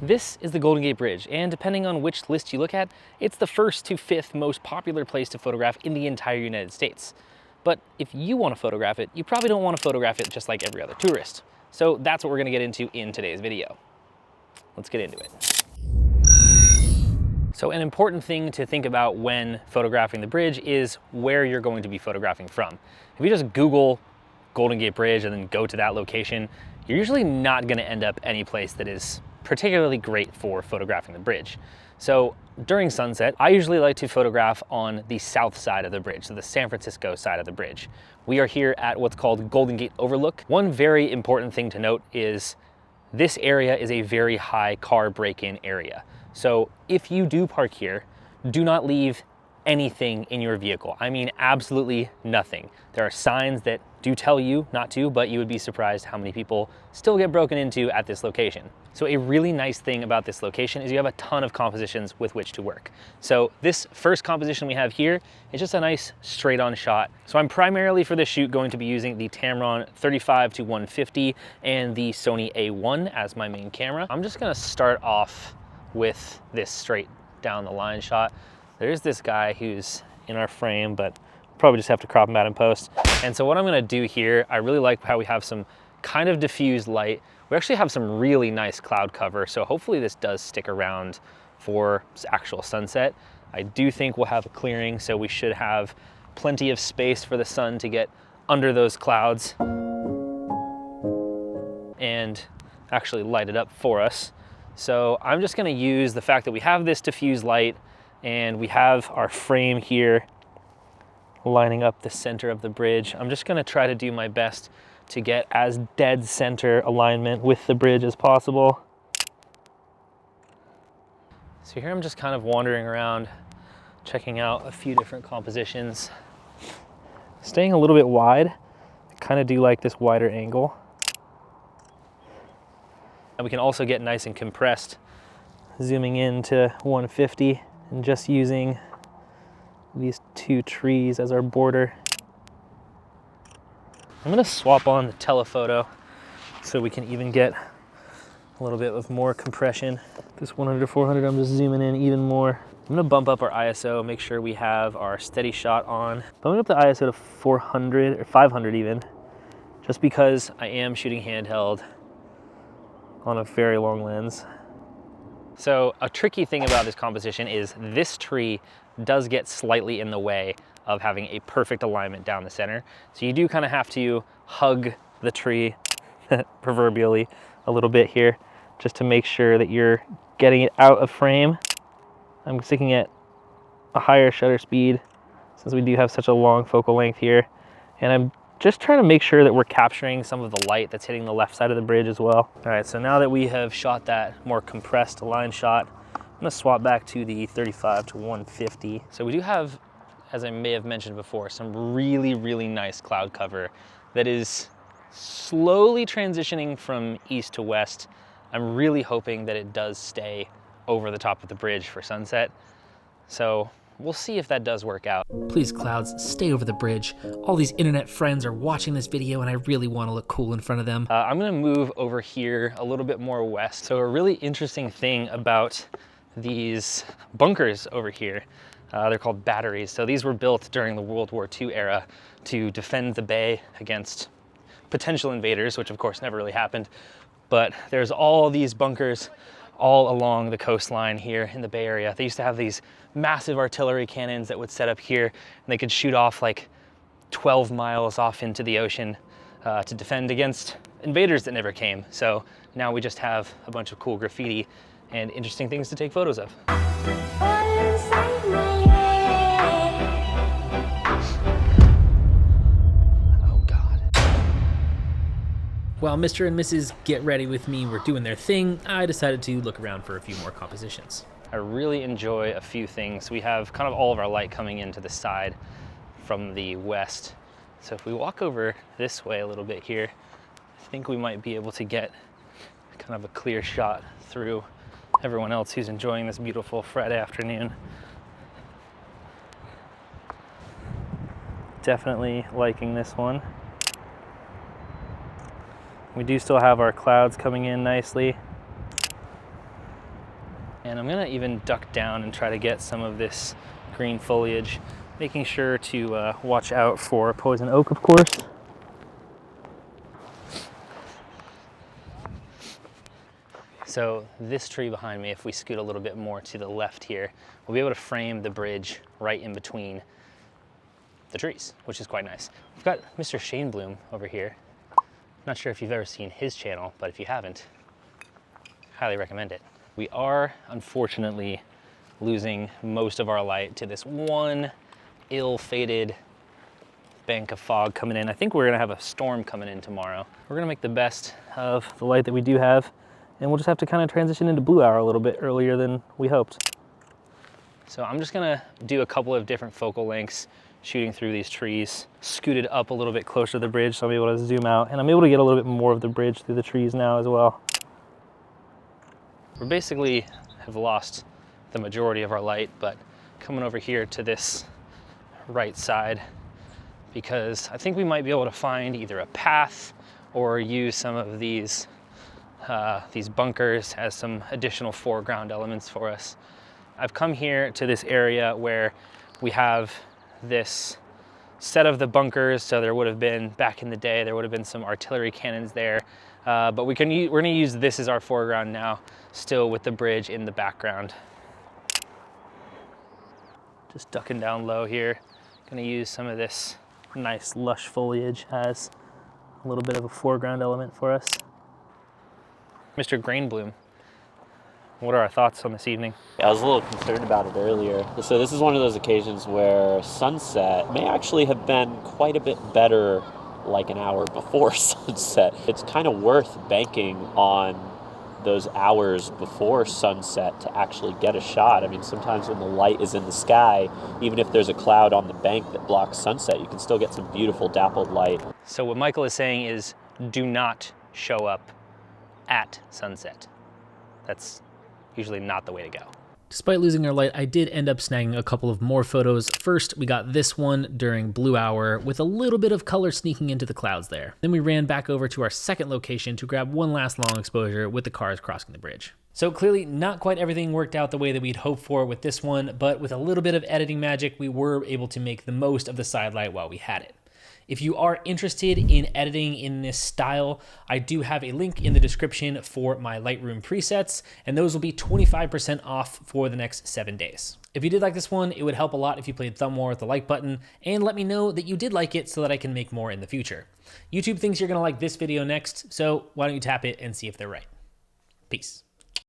This is the Golden Gate Bridge, and depending on which list you look at, it's the 1st to 5th most popular place to photograph in the entire United States. But if you want to photograph it, you probably don't want to photograph it just like every other tourist. So that's what we're going to get into in today's video. Let's get into it. So an important thing to think about when photographing the bridge is where you're going to be photographing from. If you just Google Golden Gate Bridge and then go to that location, you're usually not going to end up any place that is particularly great for photographing the bridge. So during sunset, I usually like to photograph on the south side of the bridge, so the San Francisco side of the bridge. We are here at what's called Golden Gate Overlook. One very important thing to note is this area is a very high car break-in area. So if you do park here, do not leave anything in your vehicle. I mean, absolutely nothing. There are signs that do tell you not to, but you would be surprised how many people still get broken into at this location. So a really nice thing about this location is you have a ton of compositions with which to work. So this first composition we have here is just a nice straight on shot. So I'm primarily for this shoot going to be using the Tamron 35 to 150 and the Sony A1 as my main camera. I'm just gonna start off with this straight down the line shot. There's this guy who's in our frame, but probably just have to crop him out in post. And so what I'm gonna do here, I really like how we have some kind of diffused light. We actually have some really nice cloud cover, so hopefully this does stick around for actual sunset. I do think we'll have a clearing, so we should have plenty of space for the sun to get under those clouds and actually light it up for us. So I'm just gonna use the fact that we have this diffused light and we have our frame here lining up the center of the bridge. I'm just gonna try to do my best to get as dead center alignment with the bridge as possible. So here I'm just kind of wandering around, checking out a few different compositions. Staying a little bit wide. I kind of do like this wider angle. And we can also get nice and compressed, zooming in to 150 and just using these two trees as our border. I'm gonna swap on the telephoto so we can even get a little bit of more compression. This 100 to 400, I'm just zooming in even more. I'm gonna bump up our ISO, make sure we have our steady shot on. Bumping up the ISO to 400 or 500 even, just because I am shooting handheld on a very long lens. So a tricky thing about this composition is this tree does get slightly in the way of having a perfect alignment down the center. So you do kind of have to hug the tree, proverbially, a little bit here, just to make sure that you're getting it out of frame. I'm sticking at a higher shutter speed since we do have such a long focal length here. And I'm just trying to make sure that we're capturing some of the light that's hitting the left side of the bridge as well. All right, so now that we have shot that more compressed line shot, I'm gonna swap back to the 35 to 150. So we do have, as I may have mentioned before, some really, really nice cloud cover that is slowly transitioning from east to west. I'm really hoping that it does stay over the top of the bridge for sunset. So we'll see if that does work out. Please, clouds, stay over the bridge. All these internet friends are watching this video and I really want to look cool in front of them. I'm gonna move over here a little bit more west. So a really interesting thing about these bunkers over here, they're called batteries. So these were built during the World War II era to defend the bay against potential invaders, which of course never really happened. But there's all these bunkers all along the coastline here in the Bay Area. They used to have these massive artillery cannons that would set up here, and they could shoot off like 12 miles off into the ocean to defend against invaders that never came. So now we just have a bunch of cool graffiti and interesting things to take photos of. While Mr. and Mrs. Get Ready With Me were doing their thing, I decided to look around for a few more compositions. I really enjoy a few things. We have kind of all of our light coming into the side from the west. So if we walk over this way a little bit here, I think we might be able to get kind of a clear shot through everyone else who's enjoying this beautiful Friday afternoon. Definitely liking this one. We do still have our clouds coming in nicely. And I'm gonna even duck down and try to get some of this green foliage, making sure to watch out for poison oak, of course. So this tree behind me, if we scoot a little bit more to the left here, we'll be able to frame the bridge right in between the trees, which is quite nice. We've got Mr. Shane Bloom over here. Not sure if you've ever seen his channel, but if you haven't, highly recommend it. We are unfortunately losing most of our light to this one ill-fated bank of fog coming in. I think we're gonna have a storm coming in tomorrow. We're gonna make the best of the light that we do have, and we'll just have to kind of transition into blue hour a little bit earlier than we hoped. So I'm just gonna do a couple of different focal lengths shooting through these trees, scooted up a little bit closer to the bridge so I'm able to zoom out, and I'm able to get a little bit more of the bridge through the trees now as well. We basically have lost the majority of our light, but coming over here to this right side, because I think we might be able to find either a path or use some of these bunkers as some additional foreground elements for us. I've come here to this area where we have this set of the bunkers, so there would have been, back in the day, there would have been some artillery cannons there, but we're gonna use this as our foreground now, still with the bridge in the background. Just ducking down low here. Gonna use some of this nice lush foliage as a little bit of a foreground element for us. Mr. Grainbloom, what are our thoughts on this evening? I was a little concerned about it earlier. So this is one of those occasions where sunset may actually have been quite a bit better like an hour before sunset. It's kind of worth banking on those hours before sunset to actually get a shot. I mean, sometimes when the light is in the sky, even if there's a cloud on the bank that blocks sunset, you can still get some beautiful dappled light. So what Michael is saying is, do not show up at sunset. That's usually not the way to go. Despite losing our light, I did end up snagging a couple of more photos. First, we got this one during blue hour with a little bit of color sneaking into the clouds there. Then we ran back over to our second location to grab one last long exposure with the cars crossing the bridge. So clearly not quite everything worked out the way that we'd hoped for with this one, but with a little bit of editing magic, we were able to make the most of the side light while we had it. If you are interested in editing in this style, I do have a link in the description for my Lightroom presets, and those will be 25% off for the next 7 days. If you did like this one, it would help a lot if you played thumb war with the like button and let me know that you did like it so that I can make more in the future. YouTube thinks you're gonna like this video next, so why don't you tap it and see if they're right. Peace.